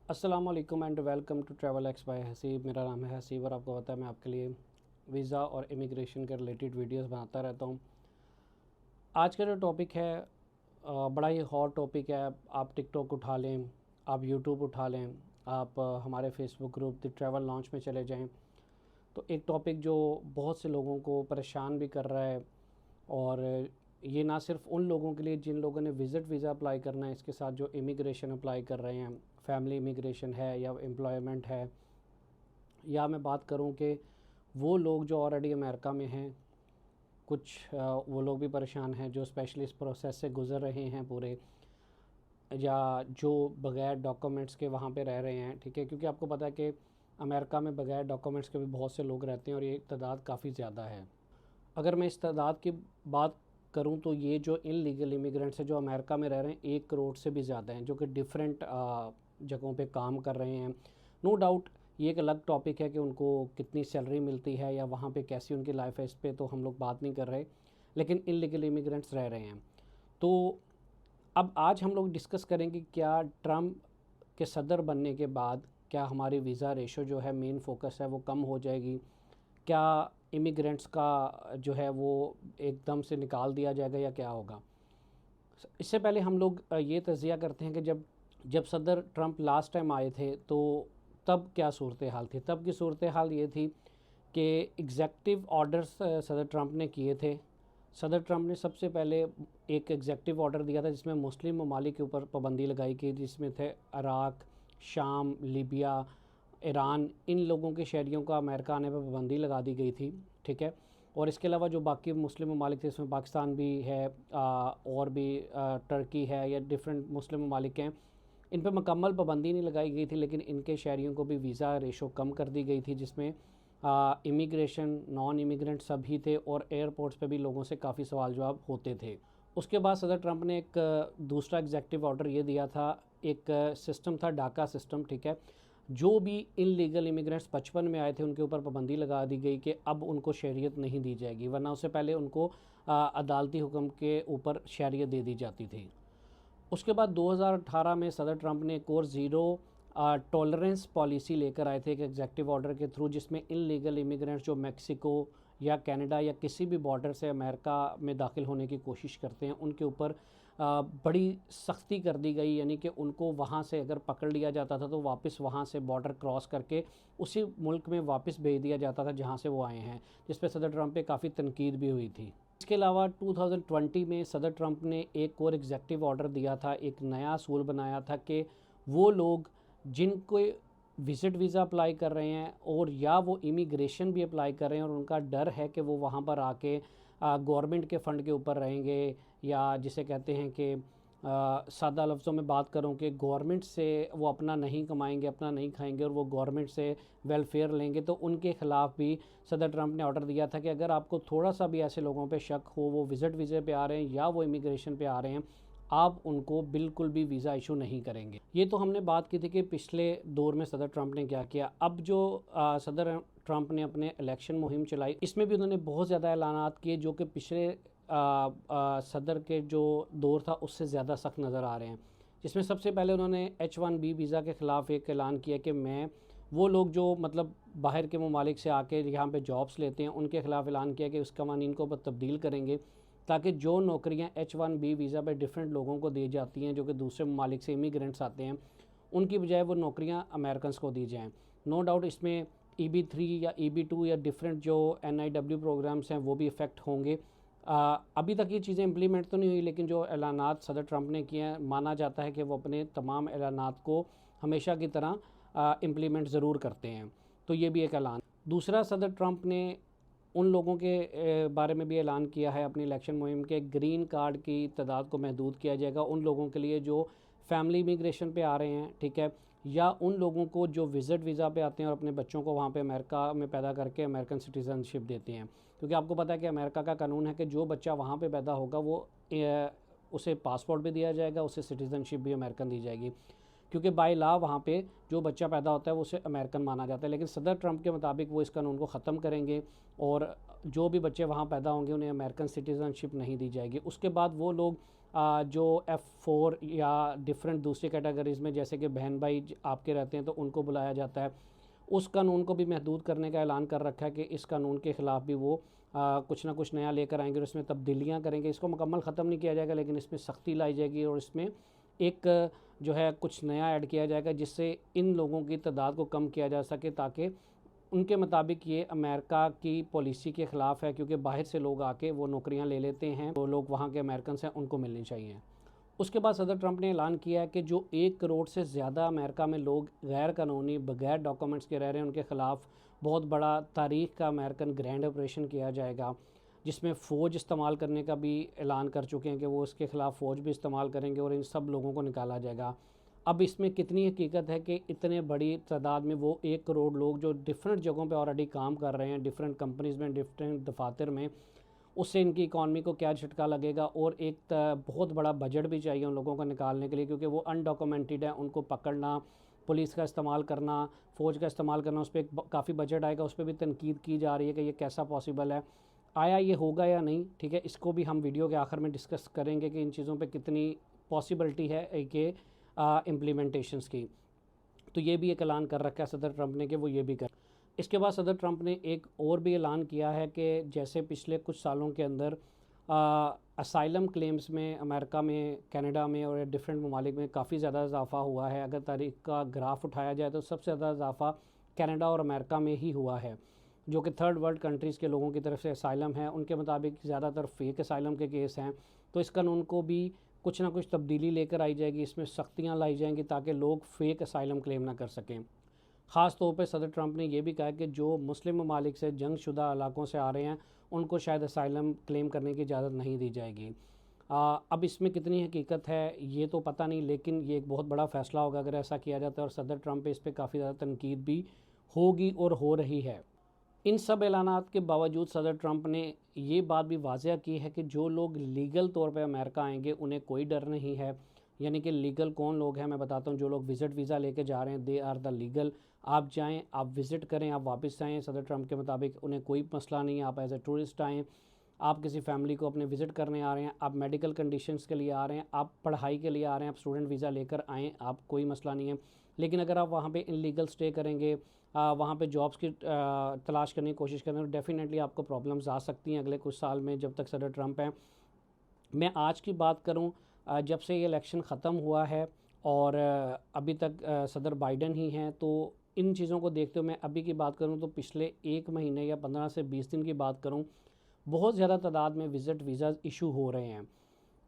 अस्सलाम वालेकुम and welcome to travel X by Haseeb. मेरा नाम है हसीब और आपको पता है मैं आपके लिए वीज़ा और इमिग्रेशन के रिलेटेड वीडियोस बनाता रहता हूँ। आज का जो टॉपिक है बड़ा ही हॉट टॉपिक है। आप टिकटॉक उठा लें, आप यूट्यूब उठा लें, आप हमारे Facebook group the travel launch में चले जाएं, तो एक टॉपिक जो बहुत से लोगों को परेशान भी कर रहा है। और ये ना सिर्फ उन लोगों के लिए जिन लोगों ने विज़िट वीज़ा अप्लाई करना है, इसके साथ जो इमिग्रेशन अप्लाई कर रहे हैं, फैमिली इमिग्रेशन है या एम्प्लॉयमेंट है, या मैं बात करूं कि वो लोग जो ऑलरेडी अमेरिका में हैं, कुछ वो लोग भी परेशान हैं जो स्पेशली इस प्रोसेस से गुज़र रहे हैं पूरे, या जो बग़ैर डॉक्यूमेंट्स के वहाँ पे रह रहे हैं। ठीक है, क्योंकि आपको पता है कि अमेरिका में बग़ैर डॉक्यूमेंट्स के भी बहुत से लोग रहते हैं और ये तादाद काफ़ी ज़्यादा है। अगर मैं इस तादाद की बात करूं तो ये जो इनलीगल इमिग्रेंट्स हैं जो अमेरिका में रह रहे हैं 1 करोड़ से भी ज़्यादा हैं, जो कि डिफरेंट जगहों पे काम कर रहे हैं। नो डाउट ये एक अलग टॉपिक है कि उनको कितनी सैलरी मिलती है या वहाँ पे कैसी उनकी लाइफ है, इस पे तो हम लोग बात नहीं कर रहे, लेकिन इनलीगल इमिग्रेंट्स रह रहे हैं। तो अब आज हम लोग डिस्कस करेंगे क्या ट्रम्प के सदर बनने के बाद क्या हमारी वीज़ा रेशो जो है, मेन फोकस है, वो कम हो जाएगी? क्या इमिग्रेंट्स का जो है वो एकदम से निकाल दिया जाएगा या क्या होगा? इससे पहले हम लोग ये तज़िया करते हैं कि जब जब सदर ट्रंप लास्ट टाइम आए थे तो तब क्या सूरत हाल थी। तब की सूरत हाल ये थी कि एग्जेक्टिव ऑर्डर्स सदर ट्रंप ने किए थे। सदर ट्रंप ने सबसे पहले एक एग्जेक्टिव ऑर्डर दिया था जिसमें मुस्लिम ममालिक के ऊपर पाबंदी लगाई गई, जिसमें थे इराक़, शाम, लीबिया, ईरान। इन लोगों के शहरियों का अमेरिका आने पर पाबंदी लगा दी गई थी। ठीक है, और इसके अलावा जो बाकी मुस्लिम ममालिक थे, इसमें पाकिस्तान भी है, और भी टर्की है या डिफरेंट मुस्लिम ममालिक हैं, इन पर मुकम्मल पाबंदी नहीं लगाई गई थी, लेकिन इनके शहरियों को भी वीज़ा रेशो कम कर दी गई थी, जिसमें इमिग्रेशन, नॉन इमिग्रेंट सभी थे और एयरपोर्ट्स पे भी लोगों से काफ़ी सवाल जवाब होते थे। उसके बाद सदर ट्रंप ने एक दूसरा एग्जेक्टिव ऑर्डर ये दिया था। एक सिस्टम था डाका सिस्टम। ठीक है, जो भी इनलीगल इमिग्रेंट्स 55 में आए थे उनके ऊपर पाबंदी लगा दी गई कि अब उनको शहरियत नहीं दी जाएगी, वरना उससे पहले उनको अदालती हुक्म के ऊपर शहरियत दे दी जाती थी। उसके बाद 2018 में सदर ट्रंप ने एक और ज़ीरो टॉलरेंस पॉलिसी लेकर आए थे एक एग्जेक्टिव ऑर्डर के थ्रू, जिसमें इनलीगल इमिग्रेंट्स जो मैक्सिको या कनाडा या किसी भी बॉर्डर से अमेरिका में दाखिल होने की कोशिश करते हैं उनके ऊपर बड़ी सख्ती कर दी गई। यानी कि उनको वहाँ से अगर पकड़ लिया जाता था तो वापस वहाँ से बॉर्डर क्रॉस करके उसी मुल्क में वापस भेज दिया जाता था जहाँ से वो आए हैं, जिस पर सदर ट्रंप पे काफ़ी तनकीद भी हुई थी। इसके अलावा 2020 में सदर ट्रंप ने एक और एग्जेक्टिव ऑर्डर दिया था, एक नया असूल बनाया था कि वो लोग जिनको विज़िट वीज़ा अप्लाई कर रहे हैं और या वो इमिग्रेशन भी अप्लाई कर रहे हैं और उनका डर है कि वो वहाँ पर आके गवर्नमेंट के फ़ंड के ऊपर रहेंगे, या जिसे कहते हैं कि सादा लफ्ज़ों में बात करूँ कि गवर्नमेंट से वो अपना नहीं कमाएंगे, अपना नहीं खाएंगे और वो गवर्नमेंट से वेलफेयर लेंगे, तो उनके ख़िलाफ़ भी सदर ट्रंप ने ऑर्डर दिया था कि अगर आपको थोड़ा सा भी ऐसे लोगों पे शक हो, वो विज़िट वीज़े पे आ रहे हैं या वो इमिग्रेशन पे आ रहे हैं, आप उनको बिल्कुल भी वीज़ा इशू नहीं करेंगे। ये तो हमने बात की थी कि पिछले दौर में सदर ट्रंप ने क्या किया। अब जो सदर ट्रंप ने अपने इलेक्शन मुहिम चलाई, इसमें भी उन्होंने बहुत ज़्यादा ऐलानात किए जो कि पिछले सदर के जो दौर था उससे ज़्यादा सख्त नज़र आ रहे हैं। जिसमें सबसे पहले उन्होंने H1B वीज़ा के ख़िलाफ़ एक ऐलान किया कि मैं वो लोग जो मतलब बाहर के ममालिक से आके यहाँ पे जॉब्स लेते हैं उनके ख़िलाफ़ ऐलान किया कि उस कवानीन को तब्दील करेंगे, ताकि जो नौकरियाँ H1B वीज़ा पे डिफरेंट लोगों को दी जाती हैं जो कि दूसरे ममालिक से इमिग्रेंट्स आते हैं, उनकी बजाय वो नौकरियाँ अमेरिकन को दी जाएँ। नो डाउट इसमें EB3 या EB2 या डिफरेंट जो NIW प्रोग्राम्स हैं वो भी इफ़ेक्ट होंगे। अभी तक ये चीज़ें इम्प्लीमेंट तो नहीं हुई, लेकिन जो ऐलानात सदर ट्रंप ने किए हैं, माना जाता है कि वो अपने तमाम ऐलानात को हमेशा की तरह इम्प्लीमेंट ज़रूर करते हैं। तो ये भी एक ऐलान। दूसरा, सदर ट्रंप ने उन लोगों के बारे में भी ऐलान किया है अपनी इलेक्शन मुहिम के, ग्रीन कार्ड की तादाद को महदूद किया जाएगा उन लोगों के लिए जो फैमिली इमिग्रेशन पे आ रहे हैं। ठीक है, या उन लोगों को जो विज़िट वीज़ा पे आते हैं और अपने बच्चों को वहाँ पे अमेरिका में पैदा करके अमेरिकन सिटीज़नशिप देते हैं। क्योंकि आपको पता है कि अमेरिका का कानून है कि जो बच्चा वहाँ पे पैदा होगा वो उसे पासपोर्ट भी दिया जाएगा, उसे सिटीज़नशिप भी अमेरिकन दी जाएगी, क्योंकि बाय लॉ वहाँ पे जो बच्चा पैदा होता है वो उसे अमेरिकन माना जाता है। लेकिन सदर ट्रंप के मुताबिक वो इस कानून को ख़त्म करेंगे और जो भी बच्चे वहाँ पैदा होंगे उन्हें अमेरिकन सिटीज़नशिप नहीं दी जाएगी। उसके बाद वो लोग जो F4 या डिफरेंट दूसरी कैटेगरीज़ में जैसे कि बहन भाई आपके रहते हैं तो उनको बुलाया जाता है। उस कानून को भी महदूद करने का ऐलान कर रखा है कि इस कानून के ख़िलाफ़ भी वो कुछ ना कुछ नया लेकर आएंगे और इसमें तब्दीलियाँ करेंगे। इसको मुकम्मल ख़त्म नहीं किया जाएगा, लेकिन इसमें सख्ती लाई जाएगी और इसमें एक जो है कुछ नया ऐड किया जाएगा जिससे इन लोगों की तादाद को कम किया जा सके, ताकि उनके मुताबिक ये अमेरिका की पॉलिसी के ख़िलाफ़ है, क्योंकि बाहर से लोग आके वो नौकरियां ले लेते हैं, वो लोग वहाँ के अमेरिकन हैं उनको मिलनी चाहिए। उसके बाद सदर ट्रंप ने ऐलान किया है कि जो 1 करोड़ से ज़्यादा अमेरिका में लोग गैर कानूनी बगैर डॉक्यूमेंट्स के रह रहे हैं उनके ख़िलाफ़ बहुत बड़ा तारीख़ का अमेरिकन ग्रैंड ऑपरेशन किया जाएगा, जिसमें फ़ौज इस्तेमाल करने का भी ऐलान कर चुके हैं कि वो इसके ख़िलाफ़ फ़ौज भी इस्तेमाल करेंगे और इन सब लोगों को निकाला जाएगा। अब इसमें कितनी हकीकत है कि इतने बड़ी तादाद में वो 1 करोड़ लोग जो डिफरेंट जगहों पे ऑलरेडी काम कर रहे हैं, डिफरेंट कंपनीज़ में, डिफरेंट दफातर में, उससे इनकी इकॉनमी को क्या झटका लगेगा। और एक बहुत बड़ा बजट भी चाहिए उन लोगों को निकालने के लिए, क्योंकि वो अनडॉक्यूमेंटेड है, उनको पकड़ना, पुलिस का इस्तेमाल करना, फ़ौज का इस्तेमाल करना, उस पर काफ़ी बजट आएगा। उस पर भी तनकीद की जा रही है कि ये कैसा पॉसिबल है, आया ये होगा या नहीं। ठीक है, इसको भी हम वीडियो के आखिर में डिस्कस करेंगे कि इन चीज़ों पे कितनी पॉसिबिलिटी है कि इम्प्लीमेंटेशंस की। तो ये भी एक ऐलान कर रखा है सदर ट्रंप ने कि वो ये भी कर। इसके बाद सदर ट्रंप ने एक और भी ऐलान किया है कि जैसे पिछले कुछ सालों के अंदर असाइलम क्लेम्स में अमेरिका में, कनाडा में और डिफरेंट ममालिक में काफ़ी ज़्यादा इजाफा हुआ है। अगर तारीख का ग्राफ उठाया जाए तो सबसे ज़्यादा इजाफा कनाडा और अमेरिका में ही हुआ है, जो कि थर्ड वर्ल्ड कंट्रीज़ के लोगों की तरफ से असाइलम है। उनके मुताबिक ज़्यादातर फेक असाइलम के केस हैं। तो इस कानून को भी कुछ ना कुछ तब्दीली लेकर आई जाएगी, इसमें सख्तियाँ लाई जाएंगी ताकि लोग फेक असाइलम क्लेम ना कर सकें। ख़ास तौर पर सदर ट्रंप ने यह भी कहा कि जो मुस्लिम ममालिक से जंगशुदा इलाकों से आ रहे हैं उनको शायद असाइलम क्लेम करने की इजाज़त नहीं दी जाएगी। अब इसमें कितनी हकीकत है ये तो पता नहीं, लेकिन ये एक बहुत बड़ा फ़ैसला होगा अगर ऐसा किया जाता है, और सदर ट्रंप पे इस पर काफ़ी ज़्यादा तनकीद भी होगी और हो रही है। इन सब ऐलानात के बावजूद सदर ट्रंप ने ये बात भी वाज़ह की है कि जो लोग लीगल तौर पे अमेरिका आएंगे उन्हें कोई डर नहीं है। यानी कि लीगल कौन लोग हैं मैं बताता हूँ। जो लोग विज़िट वीज़ा लेके जा रहे हैं, दे आर द लीगल। आप जाएं, आप विज़िट करें, आप वापस आएँ। सदर ट्रंप के मुताबिक उन्हें कोई मसला नहीं है। आप एज ए टूरिस्ट आएँ, आप किसी फैमिली को अपने विज़िट करने आ रहे हैं, आप मेडिकल कंडीशंस के लिए आ रहे हैं, आप पढ़ाई के लिए आ रहे हैं, आप स्टूडेंट वीज़ा लेकर आएँ, आप कोई मसला नहीं है। लेकिन अगर आप वहाँ पे इनलीगल स्टे करेंगे, वहाँ पे जॉब्स की तलाश करने की कोशिश करें, तो डेफ़िनेटली आपको प्रॉब्लम्स आ सकती हैं अगले कुछ साल में जब तक सदर ट्रंप हैं। मैं आज की बात करूँ, जब से ये इलेक्शन ख़त्म हुआ है और अभी तक सदर बाइडन ही हैं, तो इन चीज़ों को देखते हुए मैं अभी की बात करूँ तो पिछले 1 महीने या 15 से 20 दिन की बात करूँ, बहुत ज़्यादा तादाद में विज़िट वीज़ा इशू हो रहे हैं।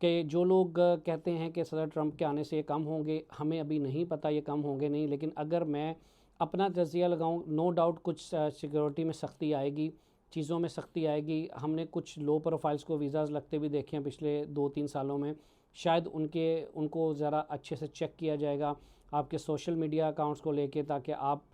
कि जो लोग कहते हैं कि सदर ट्रंप के आने से ये कम होंगे, हमें अभी नहीं पता ये कम होंगे नहीं, लेकिन अगर मैं अपना तजिया लगाऊं, नो डाउट कुछ सिक्योरिटी में सख्ती आएगी, चीज़ों में सख्ती आएगी। हमने कुछ लो प्रोफाइल्स को वीज़ाज़ लगते भी देखे हैं पिछले 2-3 सालों में। शायद उनको ज़रा अच्छे से चेक किया जाएगा आपके सोशल मीडिया अकाउंट्स को लेके, ताकि आप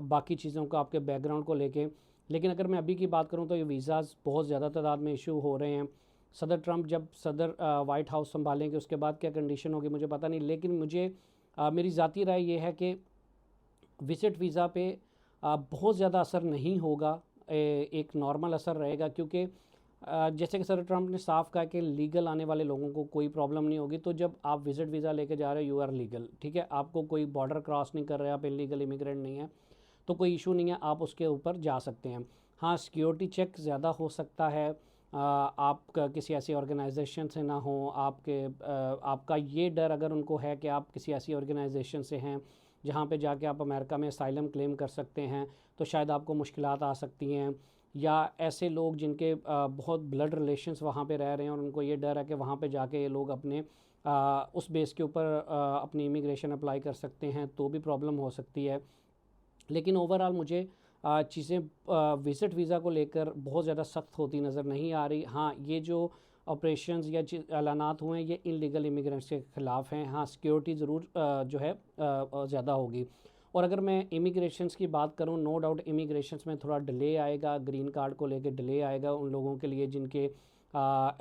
बाकी चीज़ों को, आपके बैकग्राउंड को लेके। लेकिन अगर मैं अभी की बात करूँ तो ये वीज़ाज़ बहुत ज़्यादा तादाद में इशू हो रहे हैं। सदर ट्रंप जब वाइट हाउस संभालेंगे उसके बाद क्या कंडीशन होगी मुझे पता नहीं, लेकिन मेरी ज़ाती राय ये है कि विज़िट वीज़ा पे बहुत ज़्यादा असर नहीं होगा, एक नॉर्मल असर रहेगा। क्योंकि जैसे कि सर ट्रंप ने साफ कहा कि लीगल आने वाले लोगों को कोई प्रॉब्लम नहीं होगी। तो जब आप विज़िट वीज़ा लेके जा रहे हो, यू आर लीगल, ठीक है, आपको कोई बॉर्डर क्रॉस नहीं कर रहे, आप इलीगल इमिग्रेंट नहीं है, तो कोई इशू नहीं है, आप उसके ऊपर जा सकते हैं। हाँ, सिक्योरिटी चेक ज़्यादा हो सकता है, आप किसी ऐसी ऑर्गेनाइजेशन से ना हो, आपका ये डर अगर उनको है कि आप किसी ऐसी ऑर्गेनाइजेशन से हैं जहाँ पे जाके आप अमेरिका में असाइलम क्लेम कर सकते हैं, तो शायद आपको मुश्किलात आ सकती हैं। या ऐसे लोग जिनके बहुत ब्लड रिलेशंस वहाँ पे रह रहे हैं और उनको ये डर है कि वहाँ पे जाके ये लोग अपने उस बेस के ऊपर अपनी इमिग्रेशन अप्लाई कर सकते हैं, तो भी प्रॉब्लम हो सकती है। लेकिन ओवरऑल मुझे चीज़ें विज़िट वीज़ा को लेकर बहुत ज़्यादा सख्त होती नज़र नहीं आ रही। हाँ, ये जो ऑपरेशंस या ऐलानात हुए हैं ये इलीगल इमिग्रेंट्स के ख़िलाफ़ हैं। हाँ, सिक्योरिटी ज़रूर जो है ज़्यादा होगी। और अगर मैं इमिग्रेशंस की बात करूँ, नो डाउट इमिग्रेशंस में थोड़ा डिले आएगा, ग्रीन कार्ड को लेकर डिले आएगा उन लोगों के लिए जिनके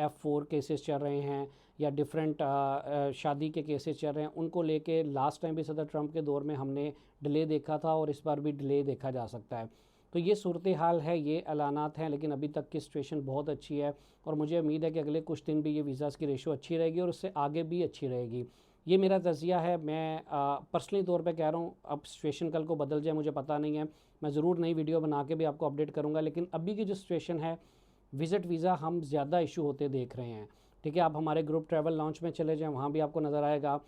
F4 केसेस चल रहे हैं या डिफरेंट शादी के केसेस चल रहे हैं, उनको लेके लास्ट टाइम भी सदर ट्रंप के दौर में हमने डिले देखा था और इस बार भी डिले देखा जा सकता है। तो ये सूरत हाल है, ये ऐलानात हैं, लेकिन अभी तक की सिचुएशन बहुत अच्छी है और मुझे उम्मीद है कि अगले कुछ दिन भी ये वीज़ाज़ की रेशो अच्छी रहेगी और उससे आगे भी अच्छी रहेगी। ये मेरा तज़िया है, मैं पर्सनली तौर पे कह रहा हूँ। अब सिचुएशन कल को बदल जाए मुझे पता नहीं है, मैं ज़रूर नई वीडियो बना के भी आपको अपडेट करूँगा, लेकिन अभी की जो सिचुएशन है, विज़िट वीज़ा हम ज़्यादा इशू होते देख रहे हैं। ठीक है, आप हमारे ग्रुप ट्रैवल लॉन्च में चले जाएँ, वहाँ भी आपको नज़र आएगा।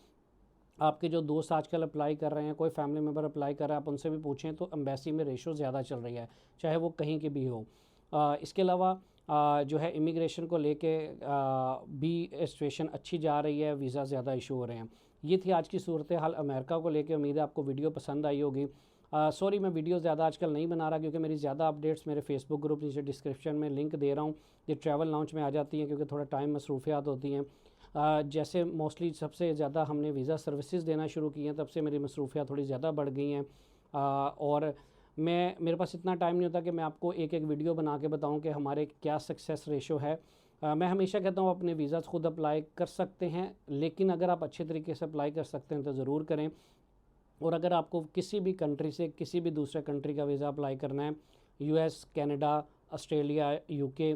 आपके जो दोस्त आजकल अप्लाई कर रहे हैं, कोई फैमिली मेम्बर अप्लाई कर रहा है, आप उनसे भी पूछें तो एम्बेसी में रेशो ज़्यादा चल रही है, चाहे वो कहीं की भी हो। इसके अलावा जो है इमिग्रेशन को लेके भी सिचुएशन अच्छी जा रही है, वीज़ा ज़्यादा इशू हो रहे हैं। ये थी आज की सूरत हाल अमेरिका को लेके। उम्मीद है आपको वीडियो पसंद आई होगी। सॉरी, मैं वीडियो ज़्यादा आजकल नहीं बना रहा क्योंकि मेरी ज़्यादा अपडेट्स मेरे फेसबुक ग्रुप नीचे डिस्क्रिप्शन में लिंक दे रहा हूँ, ये ट्रैवल लॉन्च में आ जाती हैं क्योंकि थोड़ा टाइम मसरूफियात होती हैं। जैसे मोस्टली सबसे ज़्यादा हमने वीज़ा सर्विसेज देना शुरू की हैं, तब से मेरी मसरूफियात थोड़ी ज़्यादा बढ़ गई हैं। और मेरे पास इतना टाइम नहीं होता कि मैं आपको एक एक वीडियो बना के बताऊं कि हमारे क्या सक्सेस रेशो है। मैं हमेशा कहता हूँ अपने वीज़ाज़ खुद अप्लाई कर सकते हैं, लेकिन अगर आप अच्छे तरीके से अप्लाई कर सकते हैं तो ज़रूर करें। और अगर आपको किसी भी कंट्री से किसी भी दूसरे कंट्री का वीज़ा अप्लाई करना है, US, Canada, Australia, UK,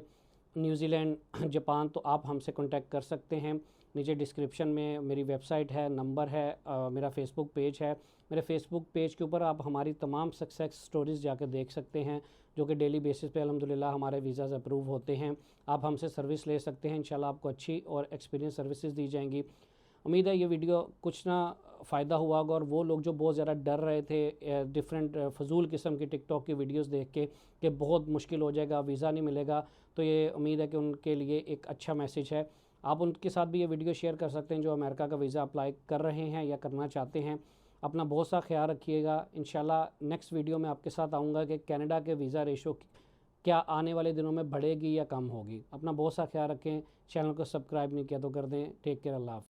New Zealand, Japan, तो आप हमसे कांटेक्ट कर सकते हैं। नीचे डिस्क्रिप्शन में मेरी वेबसाइट है, नंबर है, मेरा फेसबुक पेज है। मेरे फेसबुक पेज के ऊपर आप हमारी तमाम सक्सेस स्टोरीज़ जाकर देख सकते हैं, जो कि डेली बेसिस पे अल्हम्दुलिल्लाह हमारे वीज़ाज़ अप्रूव होते हैं। आप हमसे सर्विस ले सकते हैं, इंशाल्लाह आपको अच्छी और एक्सपीरियंस सर्विसेज दी जाएंगी। उम्मीद है ये वीडियो कुछ ना फ़ायदा हुआ होगा, और वो लोग जो बहुत ज़्यादा डर रहे थे डिफरेंट फ़जूल किस्म की टिकटॉक की वीडियोस देख के कि बहुत मुश्किल हो जाएगा, वीज़ा नहीं मिलेगा, तो ये उम्मीद है कि उनके लिए एक अच्छा मैसेज है। आप उनके साथ भी ये वीडियो शेयर कर सकते हैं जो अमेरिका का वीज़ा अप्लाई कर रहे हैं या करना चाहते हैं। अपना बहुत सा ख्याल रखिएगा। इंशाल्लाह नेक्स्ट वीडियो में आपके साथ आऊँगा कि कनाडा के वीज़ा रेशो क्या आने वाले दिनों में बढ़ेगी या कम होगी। अपना बहुत सा ख्याल रखें। चैनल को सब्सक्राइब नहीं किया तो कर दें। टेक केयर, अल्लाह हाफ़िज़।